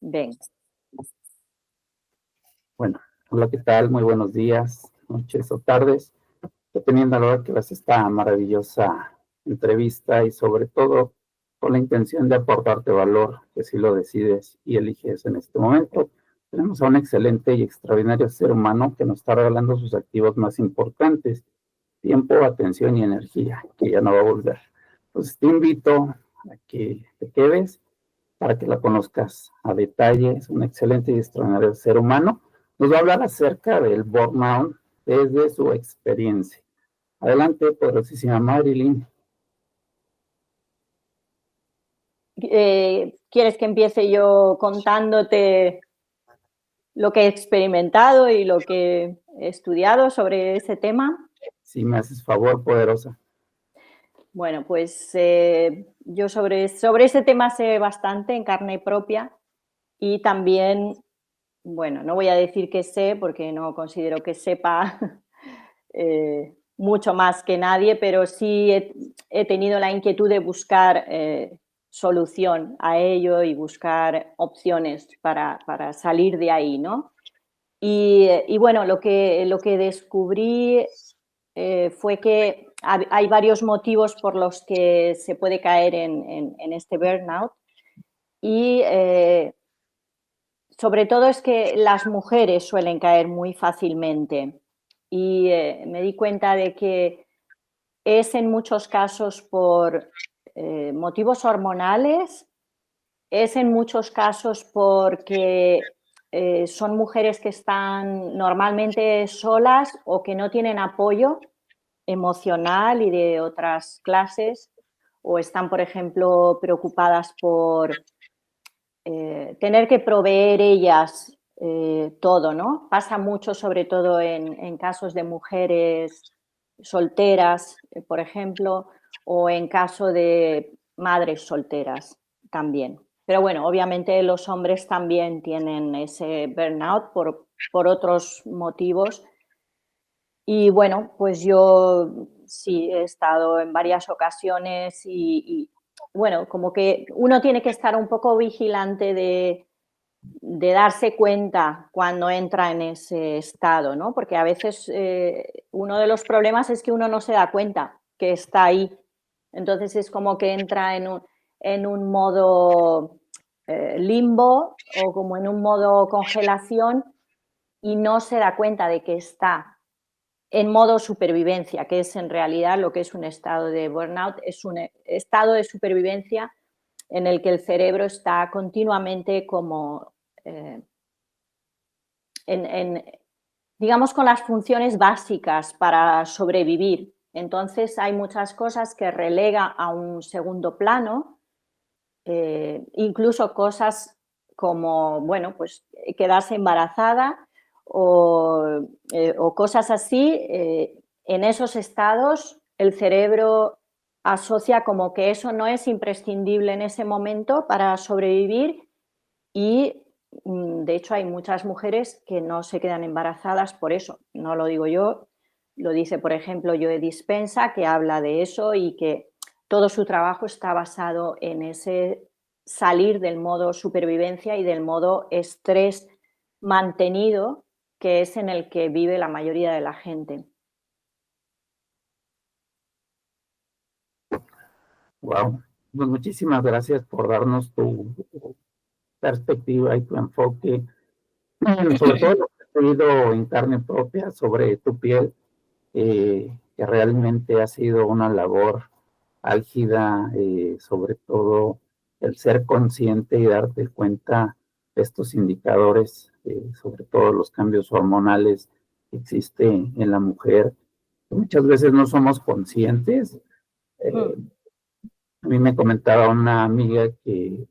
Ven. Bueno, hola, ¿qué tal? Muy buenos días, noches o tardes, dependiendo a la hora que veas esta maravillosa entrevista y sobre todo con la intención de aportarte valor, que si lo decides y eliges en este momento. Tenemos a un excelente y extraordinario ser humano que nos está regalando sus activos más importantes: tiempo, atención y energía, que ya no va a volver. Pues te invito a que te quedes para que la conozcas a detalle. Es un excelente y extraordinario ser humano. Nos va a hablar acerca del burnout desde su experiencia. Adelante, poderosísima Marilyn. ¿Quieres que empiece yo contándote lo que he experimentado y lo que he estudiado sobre ese tema? Si me haces favor, poderosa. Bueno, pues yo sobre ese tema sé bastante en carne propia y también, bueno, no voy a decir que sé porque no considero que sepa mucho más que nadie, pero sí he tenido la inquietud de buscar solución a ello y buscar opciones para salir de ahí, ¿no? Y bueno, lo que descubrí fue que hay varios motivos por los que se puede caer en este burnout y sobre todo es que las mujeres suelen caer muy fácilmente y me di cuenta de que es en muchos casos por motivos hormonales, es en muchos casos porque son mujeres que están normalmente solas o que no tienen apoyo emocional y de otras clases, o están, por ejemplo, preocupadas por tener que proveer ellas todo, ¿no? Pasa mucho, sobre todo en casos de mujeres solteras, por ejemplo, o en caso de madres solteras también. Pero bueno, obviamente los hombres también tienen ese burnout por otros motivos. Y bueno, pues yo sí he estado en varias ocasiones y bueno, como que uno tiene que estar un poco vigilante de darse cuenta cuando entra en ese estado, ¿no? Porque a veces uno de los problemas es que uno no se da cuenta que está ahí. Entonces es como que entra en un modo limbo o como en un modo congelación y no se da cuenta de que está en modo supervivencia, que es en realidad lo que es un estado de burnout, es un estado de supervivencia en el que el cerebro está continuamente como eh, digamos, con las funciones básicas para sobrevivir. Entonces hay muchas cosas que relega a un segundo plano, incluso cosas como, bueno, pues quedarse embarazada o cosas así. En esos estados el cerebro asocia como que eso no es imprescindible en ese momento para sobrevivir y de hecho hay muchas mujeres que no se quedan embarazadas por eso. No lo digo yo, lo dice, por ejemplo, Joe Dispenza, que habla de eso y que todo su trabajo está basado en ese salir del modo supervivencia y del modo estrés mantenido, que es en el que vive la mayoría de la gente. Wow. Pues muchísimas gracias por darnos tu perspectiva y tu enfoque, sobre todo lo que has vivido en carne propia sobre tu piel, que realmente ha sido una labor álgida, sobre todo el ser consciente y darte cuenta de estos indicadores, sobre todo los cambios hormonales que existen en la mujer. Muchas veces no somos conscientes. A mí me comentaba una amiga que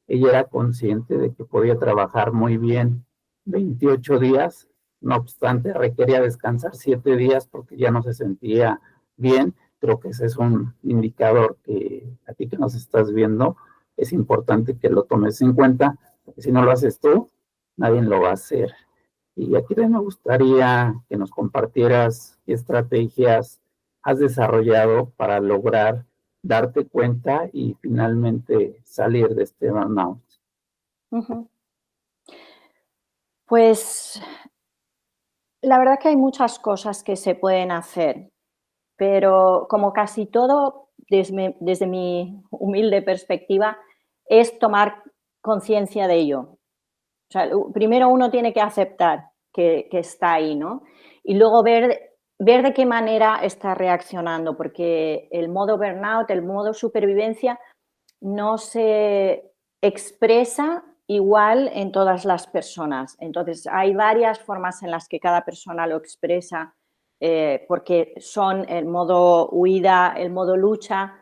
ella era consciente de que podía trabajar muy bien 28 días, no obstante requería descansar 7 días porque ya no se sentía bien. Creo que ese es un indicador que a ti que nos estás viendo es importante que lo tomes en cuenta, porque si no lo haces tú, nadie lo va a hacer. Y aquí me gustaría que nos compartieras qué estrategias has desarrollado para lograr darte cuenta y finalmente salir de este burnout. Ujú. Pues la verdad que hay muchas cosas que se pueden hacer, pero como casi todo, desde mi humilde perspectiva, es tomar conciencia de ello. O sea, primero uno tiene que aceptar que está ahí, ¿no? Y luego ver de qué manera está reaccionando, porque el modo burnout, el modo supervivencia, no se expresa igual en todas las personas. Entonces, hay varias formas en las que cada persona lo expresa, porque son el modo huida, el modo lucha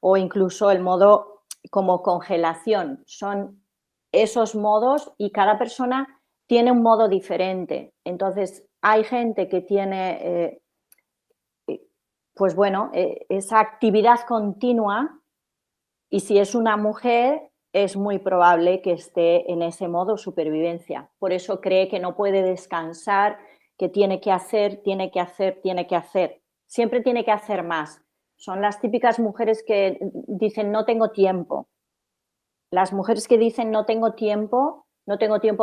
o incluso el modo como congelación. Son esos modos y cada persona tiene un modo diferente. Entonces, hay gente que tiene, pues bueno, esa actividad continua y si es una mujer, es muy probable que esté en ese modo supervivencia. Por eso cree que no puede descansar, que tiene que hacer, tiene que hacer, tiene que hacer. Siempre tiene que hacer más. Son las típicas mujeres que dicen no tengo tiempo. Las mujeres que dicen no tengo tiempo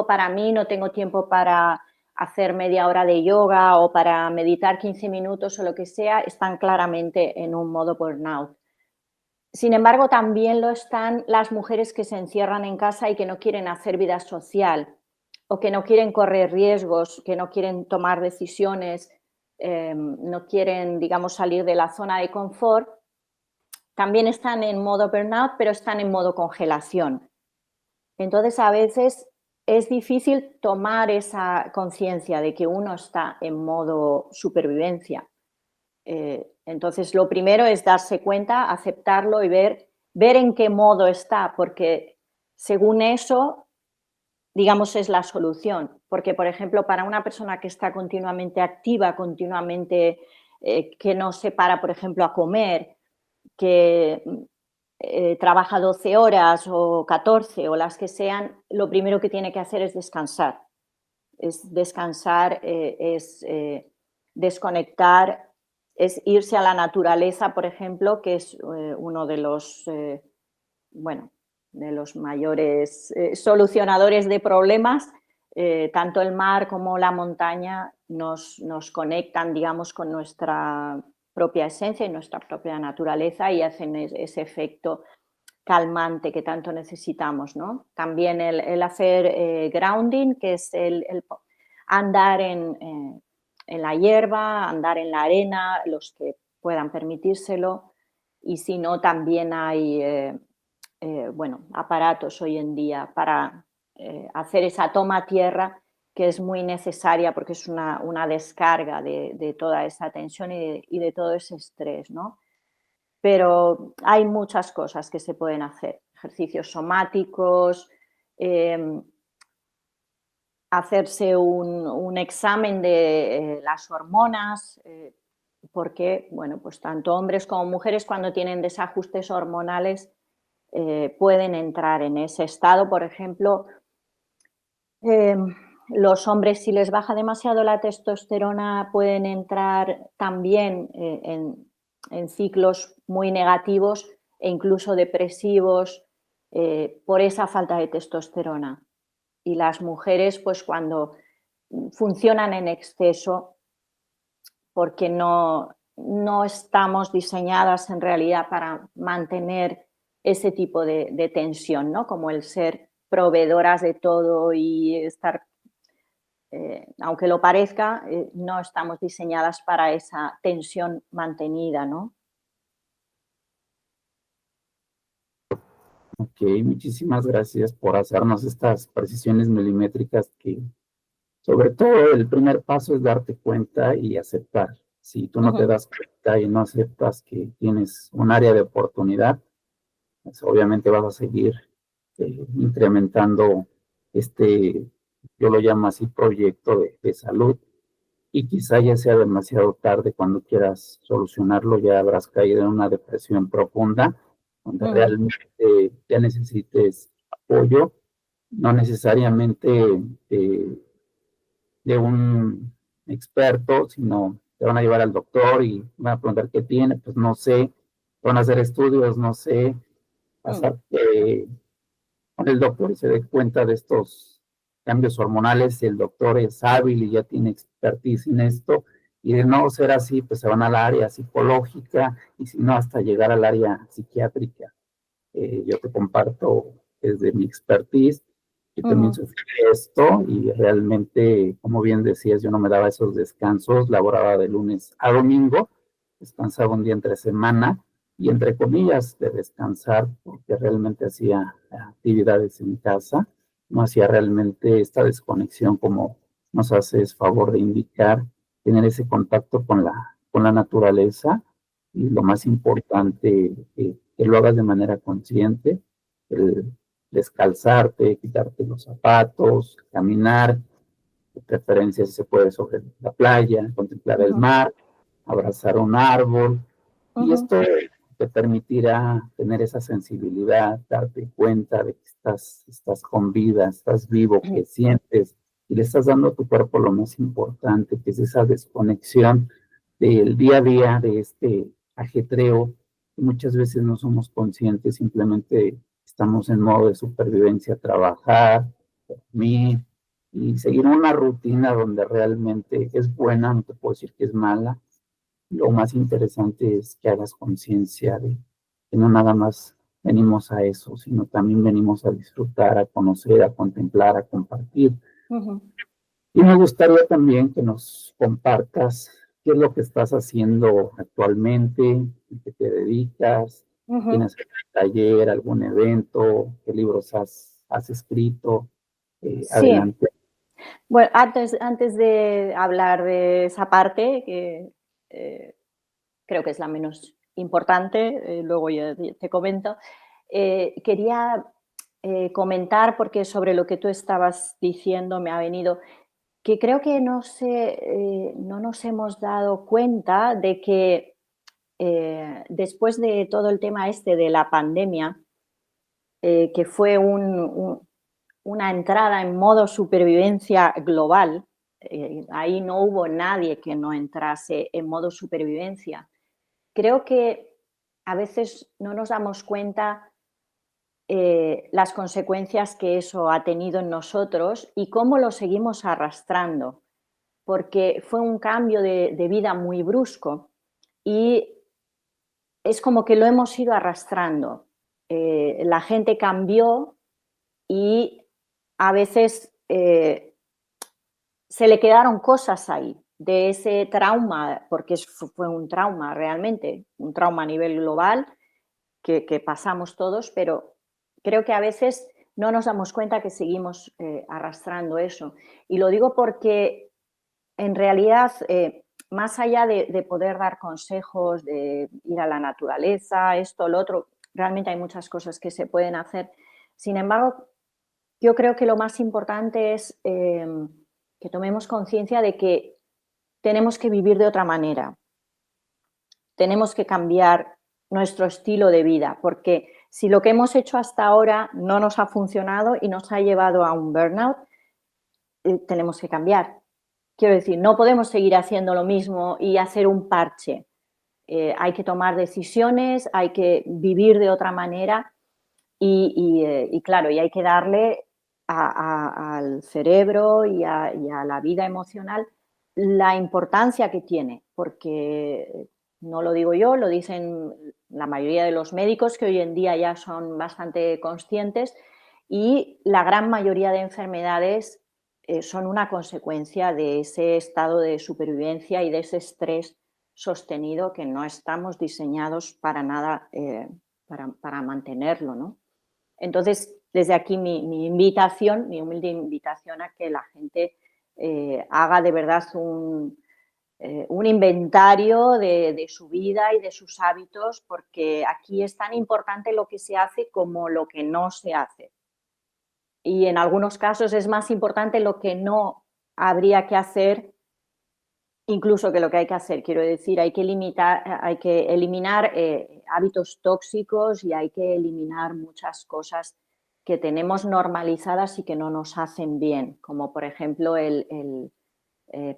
para mí, no tengo tiempo para hacer media hora de yoga o para meditar 15 minutos o lo que sea, están claramente en un modo burnout. Sin embargo, también lo están las mujeres que se encierran en casa y que no quieren hacer vida social o que no quieren correr riesgos, que no quieren tomar decisiones, no quieren, digamos, salir de la zona de confort. También están en modo burnout, pero están en modo congelación. Entonces, a veces es difícil tomar esa conciencia de que uno está en modo supervivencia. Entonces, lo primero es darse cuenta, aceptarlo y ver en qué modo está, porque según eso, digamos, es la solución. Porque, por ejemplo, para una persona que está continuamente activa, continuamente, que no se para, por ejemplo, a comer, que trabaja 12 horas o 14 o las que sean, lo primero que tiene que hacer es descansar. Es descansar, es desconectar, es irse a la naturaleza, por ejemplo, que es uno de los, bueno, de los mayores solucionadores de problemas. Tanto el mar como la montaña nos conectan, digamos, con nuestra propia esencia y nuestra propia naturaleza y hacen ese efecto calmante que tanto necesitamos, ¿no? También el hacer grounding, que es el andar en la hierba, andar en la arena, los que puedan permitírselo, y si no, también hay bueno, aparatos hoy en día para hacer esa toma tierra que es muy necesaria porque es una descarga de toda esa tensión y de todo ese estrés, ¿no? Pero hay muchas cosas que se pueden hacer, ejercicios somáticos, eh, hacerse un examen de las hormonas, porque, bueno, pues tanto hombres como mujeres cuando tienen desajustes hormonales pueden entrar en ese estado. Por ejemplo, eh, los hombres, si les baja demasiado la testosterona, pueden entrar también en ciclos muy negativos e incluso depresivos por esa falta de testosterona. Y las mujeres, pues cuando funcionan en exceso, porque no estamos diseñadas en realidad para mantener ese tipo de tensión, ¿no? Como el ser proveedoras de todo y estar, aunque lo parezca, no estamos diseñadas para esa tensión mantenida, ¿no? Ok, muchísimas gracias por hacernos estas precisiones milimétricas que, sobre todo, el primer paso es darte cuenta y aceptar. Si tú no te das cuenta y no aceptas que tienes un área de oportunidad, pues obviamente vas a seguir incrementando este, yo lo llamo así, proyecto de salud, y quizá ya sea demasiado tarde cuando quieras solucionarlo, ya habrás caído en una depresión profunda, donde realmente ya necesites apoyo, no necesariamente de un experto, sino te van a llevar al doctor y van a preguntar qué tiene, pues no sé, van a hacer estudios, no sé, pasar con el doctor y se dé cuenta de estos cambios hormonales, si el doctor es hábil y ya tiene expertise en esto, y de no ser así, pues se van al área psicológica y si no, hasta llegar al área psiquiátrica. Yo te comparto desde mi expertise, yo también sufrí esto y realmente, como bien decías, yo no me daba esos descansos, laboraba de lunes a domingo, descansaba un día entre semana y entre comillas de descansar porque realmente hacía actividades en casa, no hacía realmente esta desconexión como nos haces favor de indicar, tener ese contacto con la naturaleza y lo más importante, que lo hagas de manera consciente, el descalzarte, quitarte los zapatos, caminar, de preferencia si se puede sobre la playa, contemplar el mar, abrazar un árbol, y esto te permitirá tener esa sensibilidad, darte cuenta de que estás con vida, estás vivo, que sientes, y le estás dando a tu cuerpo lo más importante, que es esa desconexión del día a día, de este ajetreo, que muchas veces no somos conscientes, simplemente estamos en modo de supervivencia, trabajar, dormir, y seguir una rutina donde realmente es buena, no te puedo decir que es mala. Lo más interesante es que hagas conciencia de que no nada más venimos a eso, sino también venimos a disfrutar, a conocer, a contemplar, a compartir. Y me gustaría también que nos compartas qué es lo que estás haciendo actualmente, en qué te dedicas, tienes algún taller, algún evento, qué libros has escrito. Sí, Adelante. bueno, antes de hablar de esa parte, que eh, creo que es la menos importante, luego ya te comento, quería comentar, porque sobre lo que tú estabas diciendo me ha venido, que creo que no nos hemos dado cuenta de que después de todo el tema este de la pandemia, que fue una entrada en modo supervivencia global, ahí no hubo nadie que no entrase en modo supervivencia. Creo que a veces no nos damos cuenta las consecuencias que eso ha tenido en nosotros y cómo lo seguimos arrastrando, porque fue un cambio de vida muy brusco y es como que lo hemos ido arrastrando. La gente cambió y a veces se le quedaron cosas ahí de ese trauma, porque fue un trauma realmente, un trauma a nivel global que pasamos todos, pero creo que a veces no nos damos cuenta que seguimos arrastrando eso. Y lo digo porque en realidad, más allá de poder dar consejos, de ir a la naturaleza, esto, lo otro, realmente hay muchas cosas que se pueden hacer. Sin embargo, yo creo que lo más importante es que tomemos conciencia de que tenemos que vivir de otra manera, tenemos que cambiar nuestro estilo de vida, porque si lo que hemos hecho hasta ahora no nos ha funcionado y nos ha llevado a un burnout, tenemos que cambiar. Quiero decir, no podemos seguir haciendo lo mismo y hacer un parche. Hay que tomar decisiones, hay que vivir de otra manera y claro, y hay que darle al cerebro y a la vida emocional la importancia que tiene, porque no lo digo yo, lo dicen la mayoría de los médicos que hoy en día ya son bastante conscientes y la gran mayoría de enfermedades son una consecuencia de ese estado de supervivencia y de ese estrés sostenido que no estamos diseñados para nada para mantenerlo, ¿no? Entonces, desde aquí mi invitación, mi humilde invitación a que la gente haga de verdad un inventario de su vida y de sus hábitos, porque aquí es tan importante lo que se hace como lo que no se hace. Y en algunos casos es más importante lo que no habría que hacer incluso que lo que hay que hacer. Quiero decir, hay que eliminar hábitos tóxicos y hay que eliminar muchas cosas que tenemos normalizadas y que no nos hacen bien, como por ejemplo el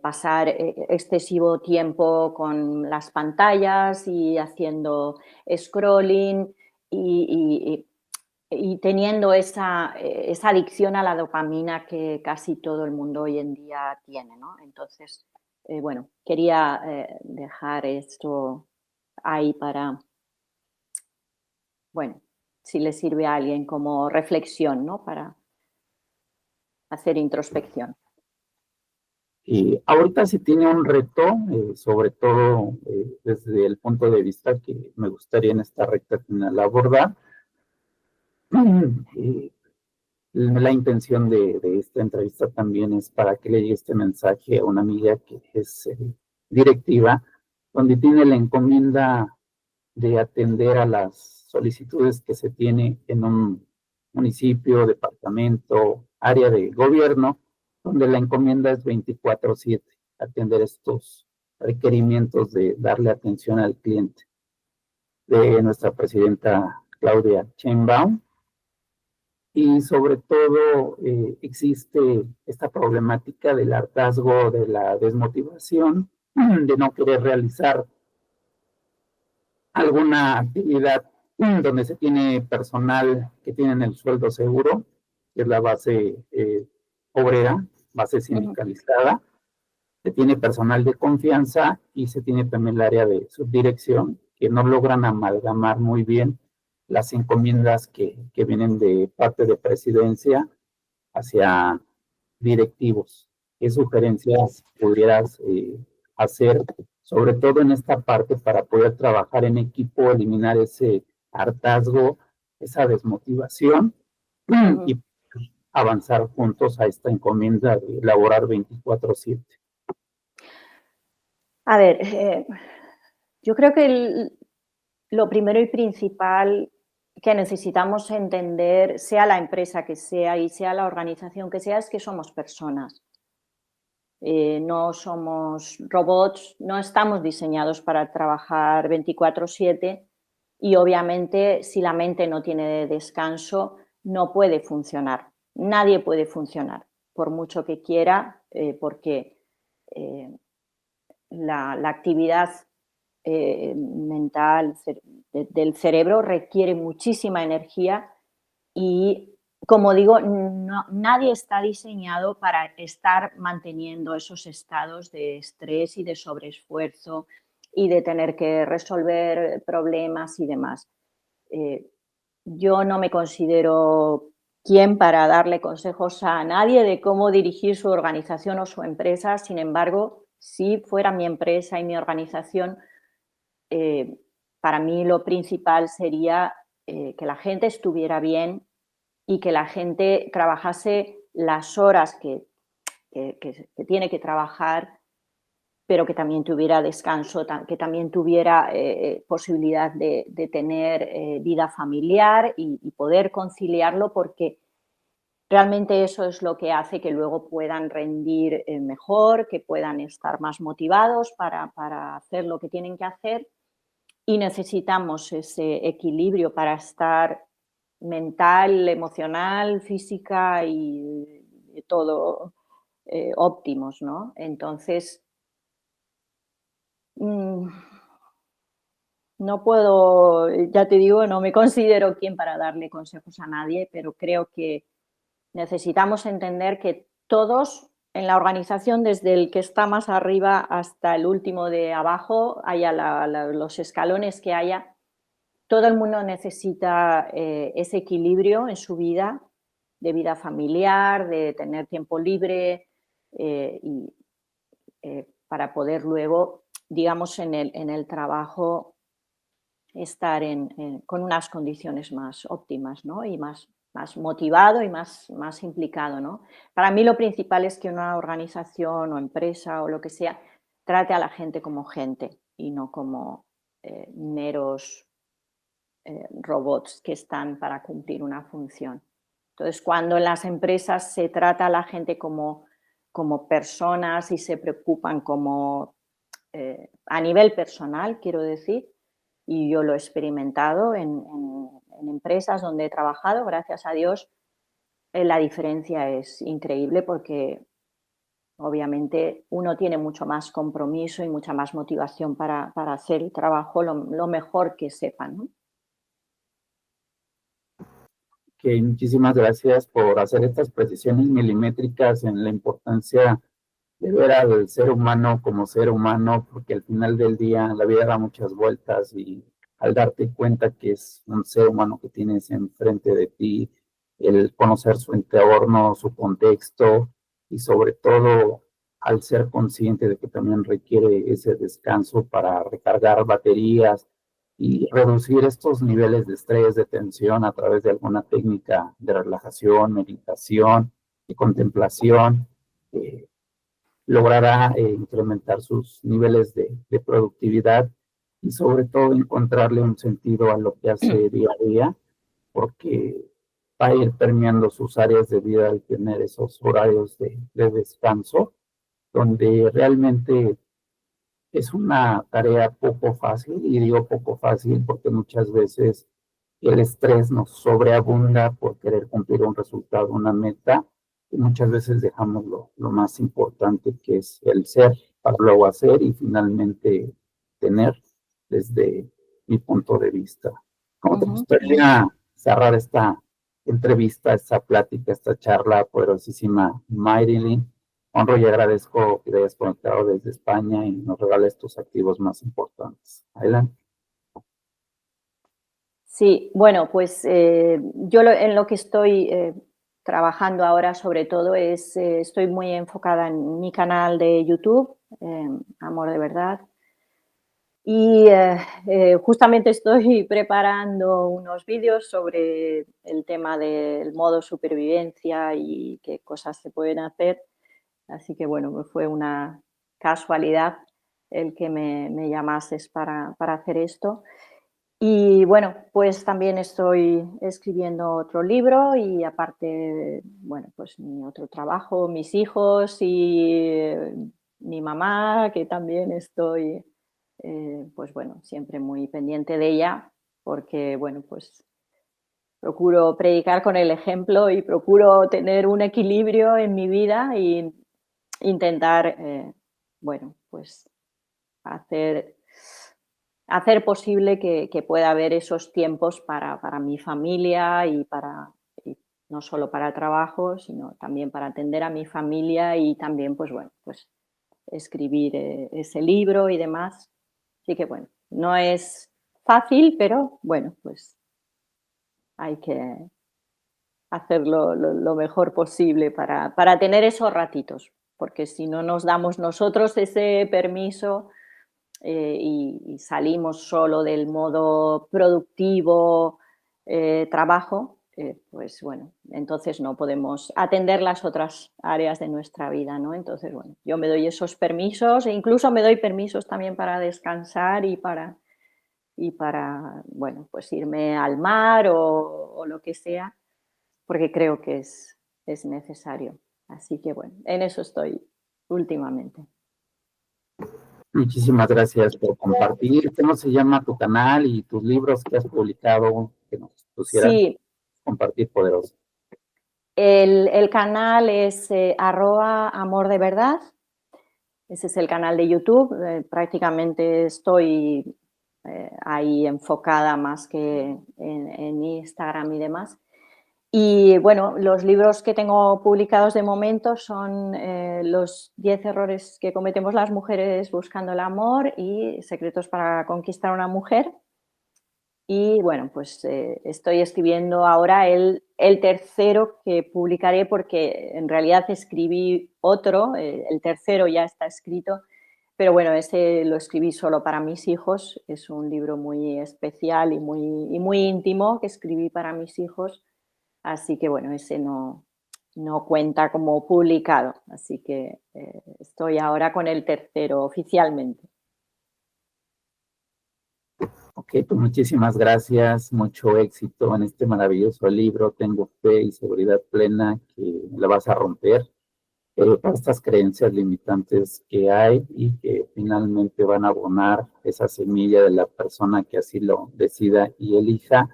pasar excesivo tiempo con las pantallas y haciendo scrolling y y teniendo esa adicción a la dopamina que casi todo el mundo hoy en día tiene, ¿no? Entonces, bueno, quería dejar esto ahí para, bueno, si le sirve a alguien como reflexión, ¿no? Para hacer introspección. Y ahorita si tiene un reto, sobre todo desde el punto de vista que me gustaría en esta recta final abordar, eh, la intención de esta entrevista también es para que le llegue este mensaje a una amiga que es directiva, donde tiene la encomienda de atender a las solicitudes que se tiene en un municipio, departamento, área de gobierno, donde la encomienda es 24/7, atender estos requerimientos de darle atención al cliente, de nuestra presidenta Claudia Sheinbaum. Y sobre todo existe esta problemática del hartazgo, de la desmotivación, de no querer realizar alguna actividad donde se tiene personal que tienen el sueldo seguro, que es la base obrera, base sindicalizada, se tiene personal de confianza y se tiene también el área de subdirección, que no logran amalgamar muy bien las encomiendas que vienen de parte de presidencia hacia directivos. ¿Qué sugerencias pudieras hacer, sobre todo en esta parte, para poder trabajar en equipo, eliminar ese hartazgo, esa desmotivación y avanzar juntos a esta encomienda de laborar 24/7? A ver, yo creo que lo primero y principal que necesitamos entender, sea la empresa que sea y sea la organización que sea, es que somos personas. No somos robots, no estamos diseñados para trabajar 24/7 y obviamente si la mente no tiene descanso no puede funcionar. Nadie puede funcionar, por mucho que quiera, porque eh, la actividad mental del cerebro requiere muchísima energía y, como digo, nadie está diseñado para estar manteniendo esos estados de estrés y de sobreesfuerzo y de tener que resolver problemas y demás. Eh, yo no me considero quien para darle consejos a nadie de cómo dirigir su organización o su empresa. Sin embargo, si fuera mi empresa y mi organización, eh, para mí lo principal sería que la gente estuviera bien y que la gente trabajase las horas que tiene que trabajar, pero que también tuviera descanso, que también tuviera posibilidad de tener vida familiar y poder conciliarlo, porque realmente eso es lo que hace que luego puedan rendir mejor, que puedan estar más motivados para hacer lo que tienen que hacer, y necesitamos ese equilibrio para estar mental, emocional, física y todo óptimos, ¿no? Entonces, mm, no puedo, ya te digo, no me considero quien para darle consejos a nadie, pero creo que necesitamos entender que todos en la organización, desde el que está más arriba hasta el último de abajo, haya los escalones que haya, todo el mundo necesita ese equilibrio en su vida, de vida familiar, de tener tiempo libre y para poder luego, digamos, en el trabajo estar con unas condiciones más óptimas, ¿no? Y más motivado y más implicado, ¿no? Para mí lo principal es que una organización o empresa o lo que sea trate a la gente como gente y no como meros robots que están para cumplir una función. Entonces, cuando en las empresas se trata a la gente como personas y se preocupan como a nivel personal, quiero decir, y yo lo he experimentado en empresas donde he trabajado, gracias a Dios, la diferencia es increíble porque obviamente uno tiene mucho más compromiso y mucha más motivación para hacer el trabajo lo mejor que sepa, ¿no? Muchísimas gracias por hacer estas precisiones milimétricas en la importancia de ver al ser humano como ser humano, porque al final del día la vida da muchas vueltas y al darte cuenta que es un ser humano que tienes enfrente de ti, el conocer su entorno, su contexto y sobre todo al ser consciente de que también requiere ese descanso para recargar baterías y reducir estos niveles de estrés, de tensión a través de alguna técnica de relajación, meditación y contemplación. eh, Logrará incrementar sus niveles de productividad y sobre todo encontrarle un sentido a lo que hace día a día, porque va a ir permeando sus áreas de vida al tener esos horarios de descanso, donde realmente es una tarea poco fácil, y digo poco fácil porque muchas veces el estrés nos sobreabunda por querer cumplir un resultado, una meta, y muchas veces dejamos lo más importante, que es el ser, para luego hacer y finalmente tener, desde mi punto de vista. ¿Cómo te gustaría cerrar esta entrevista, esta plática, esta charla poderosísima, Marilyn? Honro y agradezco que te hayas conectado desde España y nos regales tus activos más importantes. Adelante. Sí, bueno, pues yo en lo que estoy trabajando ahora sobre todo es, estoy muy enfocada en mi canal de YouTube, Amor de Verdad, y justamente estoy preparando unos vídeos sobre el tema del modo supervivencia y qué cosas se pueden hacer. Así que bueno, me fue una casualidad el que me llamases para hacer esto. Y bueno, pues también estoy escribiendo otro libro y aparte, bueno, pues mi otro trabajo, mis hijos y mi mamá, que también estoy, pues bueno, siempre muy pendiente de ella, porque bueno, pues procuro predicar con el ejemplo y procuro tener un equilibrio en mi vida e intentar, bueno, pues hacer posible que pueda haber esos tiempos para mi familia y no solo para el trabajo, sino también para atender a mi familia y también, pues bueno, pues escribir ese libro y demás. Así que bueno, no es fácil, pero bueno, pues hay que hacerlo lo mejor posible para tener esos ratitos, porque si no nos damos nosotros ese permiso, y salimos solo del modo productivo, trabajo, pues bueno, entonces no podemos atender las otras áreas de nuestra vida, ¿no? Entonces, bueno, yo me doy esos permisos e incluso me doy permisos también para descansar y para bueno, pues irme al mar o lo que sea, porque creo que es necesario. Así que bueno, en eso estoy últimamente. Muchísimas gracias por compartir. ¿Cómo se llama tu canal y tus libros que has publicado que nos pusieras Sí, compartir, poderoso? el canal es @amor de verdad. Ese es el canal de YouTube. Prácticamente estoy ahí enfocada más que en Instagram y demás. Y bueno, los libros que tengo publicados de momento son los 10 errores que cometemos las mujeres buscando el amor y secretos para conquistar a una mujer. Y bueno, pues estoy escribiendo ahora el tercero que publicaré porque en realidad escribí otro, el tercero ya está escrito, pero bueno, ese lo escribí solo para mis hijos, es un libro muy especial y muy íntimo que escribí para mis hijos, así que bueno, ese no cuenta como publicado, así que estoy ahora con el tercero oficialmente. Ok, pues muchísimas gracias, mucho éxito en este maravilloso libro. Tengo fe y seguridad plena que la vas a romper para estas creencias limitantes que hay y que finalmente van a abonar esa semilla de la persona que así lo decida y elija,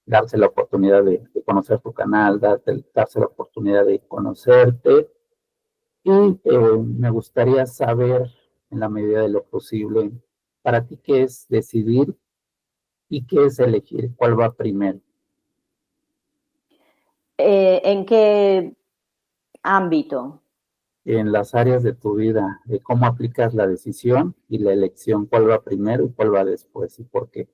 darse la oportunidad de conocer tu canal, darse la oportunidad de conocerte. Y me gustaría saber, en la medida de lo posible, para ti qué es decidir y qué es elegir, cuál va primero. ¿En qué ámbito? En las áreas de tu vida, de cómo aplicas la decisión y la elección, cuál va primero y cuál va después y por qué.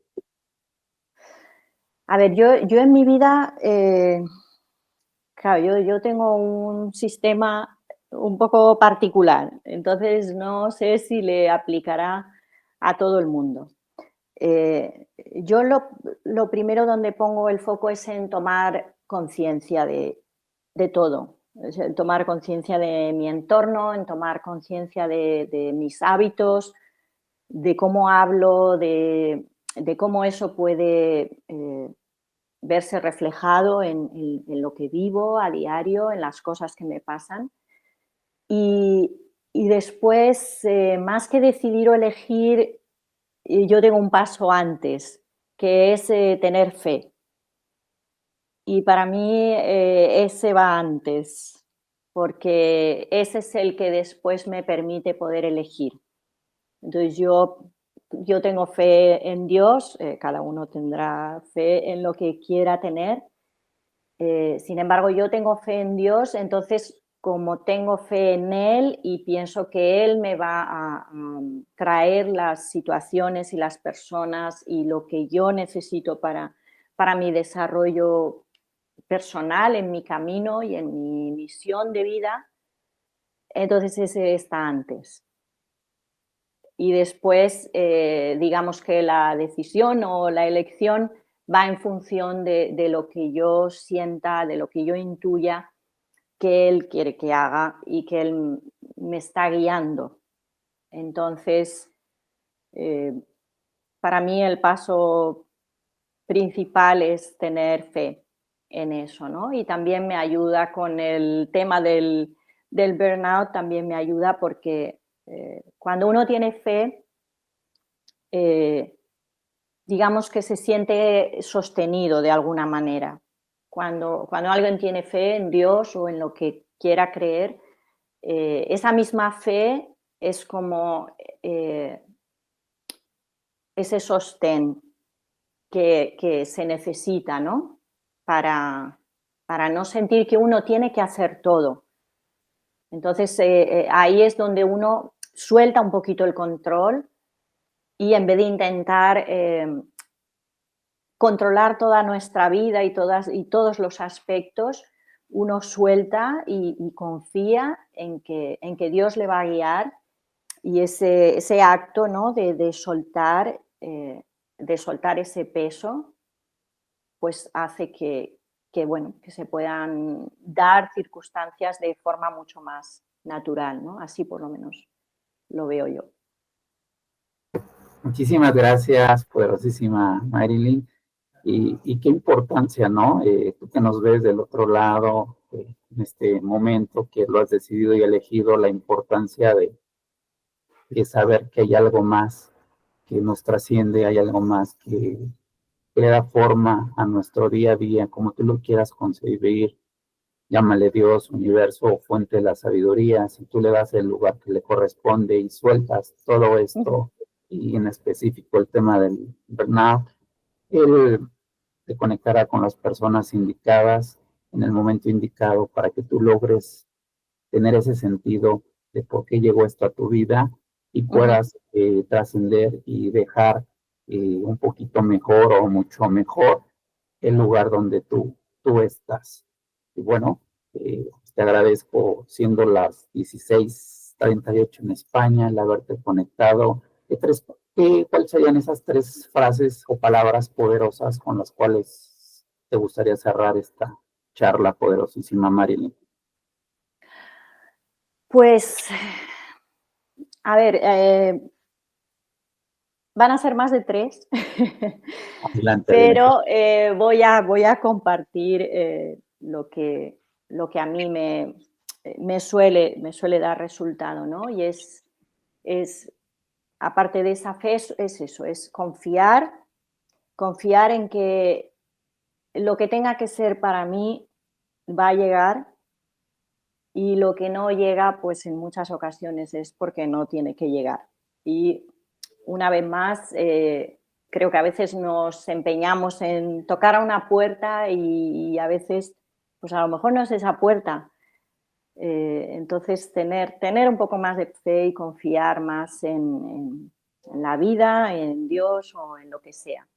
A ver, yo en mi vida, claro, yo tengo un sistema un poco particular, entonces no sé si le aplicará a todo el mundo. Yo lo primero donde pongo el foco es en tomar conciencia de todo, es en tomar conciencia de mi entorno, en tomar conciencia de mis hábitos, de cómo hablo, de cómo eso puede verse reflejado en lo que vivo a diario, en las cosas que me pasan. Y después, más que decidir o elegir, yo tengo un paso antes, que es tener fe. Y para mí ese va antes, porque ese es el que después me permite poder elegir. Entonces yo tengo fe en Dios, cada uno tendrá fe en lo que quiera tener. Sin embargo, yo tengo fe en Dios, entonces como tengo fe en Él y pienso que Él me va a traer las situaciones y las personas y lo que yo necesito para mi desarrollo personal, en mi camino y en mi misión de vida, entonces ese está antes. Y después, digamos que la decisión o la elección va en función de lo que yo sienta, de lo que yo intuya que Él quiere que haga y que Él me está guiando. Entonces, eh, para mí el paso principal es tener fe en eso, ¿no? Y también me ayuda con el tema del burnout, también me ayuda porque cuando uno tiene fe, eh, digamos que se siente sostenido de alguna manera. Cuando alguien tiene fe en Dios o en lo que quiera creer, esa misma fe es como ese sostén que se necesita, ¿no? Para, para no sentir que uno tiene que hacer todo. Entonces, ahí es donde uno suelta un poquito el control y en vez de intentar controlar toda nuestra vida y todos los aspectos, uno suelta y confía en que Dios le va a guiar y ese acto, ¿no? de soltar ese peso, pues hace bueno, que se puedan dar circunstancias de forma mucho más natural, ¿no? Así por lo menos lo veo yo. Muchísimas gracias, poderosísima Marilyn. Y qué importancia, ¿no? Tú que nos ves del otro lado, en este momento que lo has decidido y elegido, la importancia de saber que hay algo más que nos trasciende, hay algo más que le da forma a nuestro día a día, como tú lo quieras concebir, llámale Dios, universo o fuente de la sabiduría, si tú le das el lugar que le corresponde y sueltas todo esto, y en específico el tema del burnout, él te conectará con las personas indicadas en el momento indicado para que tú logres tener ese sentido de por qué llegó esto a tu vida y puedas trascender y dejar un poquito mejor o mucho mejor el lugar donde tú estás. Y bueno, te agradezco siendo las 16:38 en España, el haberte conectado. ¿Cuáles serían esas tres frases o palabras poderosas con las cuales te gustaría cerrar esta charla poderosísima, Marilyn? Pues, a ver, van a ser más de tres, Adelante, adelante. pero voy a compartir lo que a mí me suele dar resultado, ¿no? Y es aparte de esa fe, es eso, es confiar en que lo que tenga que ser para mí va a llegar y lo que no llega, pues en muchas ocasiones es porque no tiene que llegar. Y una vez más, creo que a veces nos empeñamos en tocar a una puerta y a veces pues a lo mejor no es esa puerta. Entonces, tener un poco más de fe y confiar más en la vida, en Dios o en lo que sea.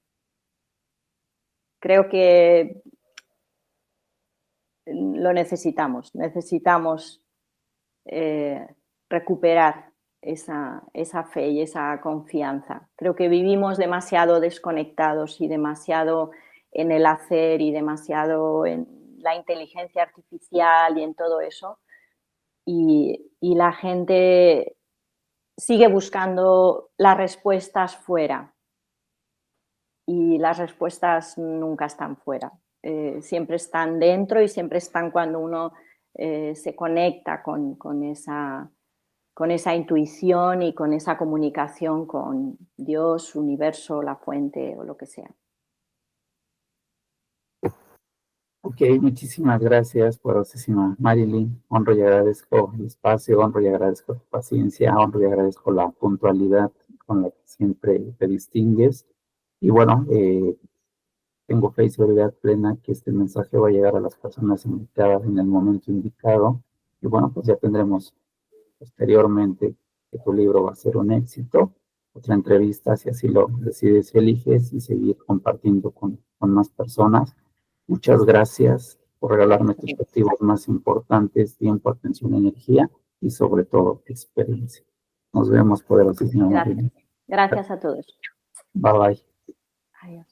Creo que lo necesitamos recuperar esa fe y esa confianza. Creo que vivimos demasiado desconectados y demasiado en el hacer y demasiado en la inteligencia artificial y en todo eso. Y la gente sigue buscando las respuestas fuera y las respuestas nunca están fuera. Siempre están dentro y siempre están cuando uno se conecta con esa intuición y con esa comunicación con Dios, universo, la fuente o lo que sea. Ok, muchísimas gracias, poderosísima Marilyn. Honro y agradezco el espacio, honro y agradezco tu paciencia, honro y agradezco la puntualidad con la que siempre te distingues. Y bueno, tengo fe y seguridad plena que este mensaje va a llegar a las personas indicadas en el momento indicado. Y bueno, pues ya tendremos posteriormente que tu libro va a ser un éxito, otra entrevista, si así lo decides y eliges, y seguir compartiendo con más personas. Muchas gracias por regalarme tus activos más importantes, tiempo, atención, energía y sobre todo experiencia. Nos vemos, poderosísima Marilyn. Gracias a todos. Bye bye. Adiós.